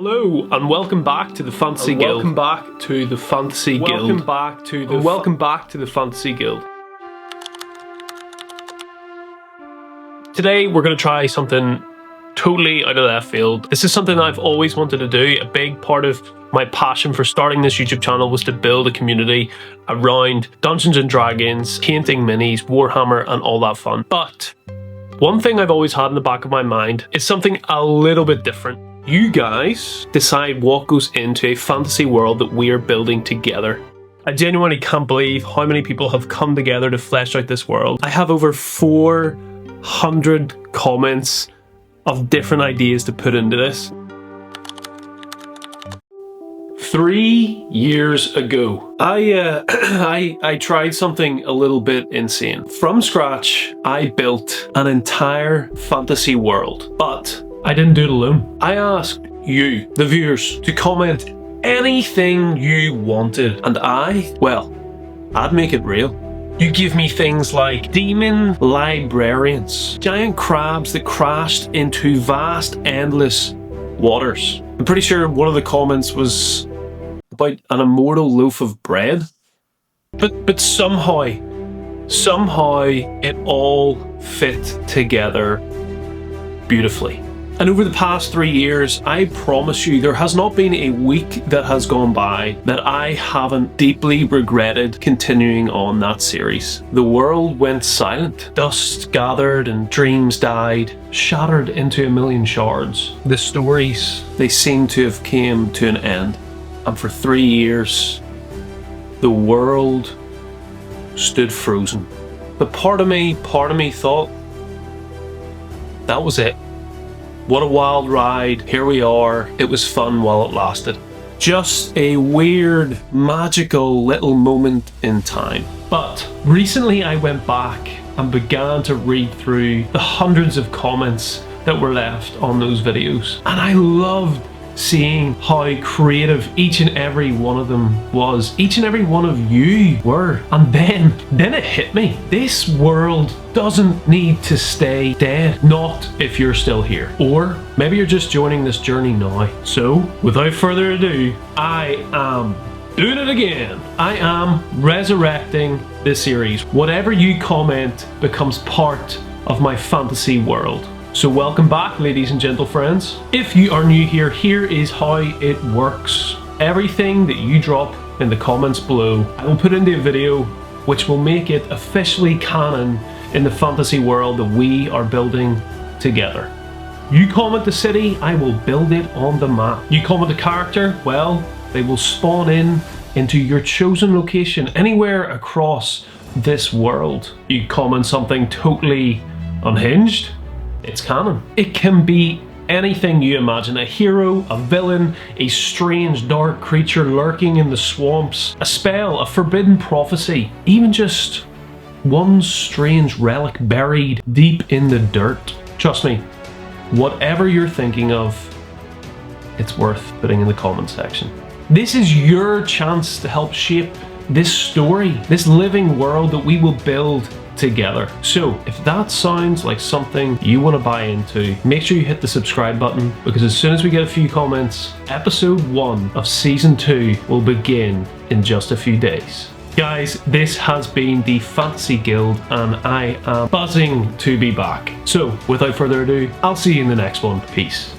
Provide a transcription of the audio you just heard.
Hello and welcome back to the Fantasy Guild. Welcome back to the Fantasy Guild. Welcome back to the Fantasy Guild. Today we're going to try something totally out of left field. This is something I've always wanted to do. A big part of my passion for starting this YouTube channel was to build a community around Dungeons and Dragons, painting minis, Warhammer and all that fun. But one thing I've always had in the back of my mind is something a little bit different. You guys decide what goes into a fantasy world that we are building together. I genuinely can't believe how many people have come together to flesh out this world. I have over 400 comments of different ideas to put into this. 3 years ago, I tried something a little bit insane. From scratch, I built an entire fantasy world, but I didn't do it alone. I asked you, the viewers, to comment anything you wanted, and I'd make it real. You give me things like demon librarians, giant crabs that crashed into vast, endless waters. I'm pretty sure one of the comments was about an immortal loaf of bread. But somehow it all fit together beautifully. And over the past 3 years, I promise you, there has not been a week that has gone by that I haven't deeply regretted continuing on that series. The world went silent. Dust gathered and dreams died, shattered into a million shards. The stories, they seem to have came to an end. And for 3 years, the world stood frozen. But part of me thought, that was it. What a wild ride, here we are, it was fun while it lasted. Just a weird, magical little moment in time. But recently I went back and began to read through the hundreds of comments that were left on those videos. And I loved seeing how creative each and every one of them was. Each and every one of you were. And then it hit me. This world doesn't need to stay dead. Not if you're still here. Or maybe you're just joining this journey now. So, without further ado, I am doing it again. I am resurrecting this series. Whatever you comment becomes part of my fantasy world. So welcome back, ladies and gentle friends. If you are new here, here is how it works. Everything that you drop in the comments below, I will put into a video which will make it officially canon in the fantasy world that we are building together. You comment the city, I will build it on the map. You comment the character, well, they will spawn into your chosen location anywhere across this world. You comment something totally unhinged, it's canon. It can be anything you imagine. A hero, a villain, a strange dark creature lurking in the swamps, a spell, a forbidden prophecy, even just one strange relic buried deep in the dirt. Trust me, whatever you're thinking of, it's worth putting in the comment section. This is your chance to help shape this story, this living world that we will build together. So if that sounds like something you want to buy into, make sure you hit the subscribe button, because as soon as we get a few comments, episode 1 of season 2 will begin in just a few days. Guys, this has been the Fantasy Guild and I am buzzing to be back. So without further ado, I'll see you in the next one. Peace.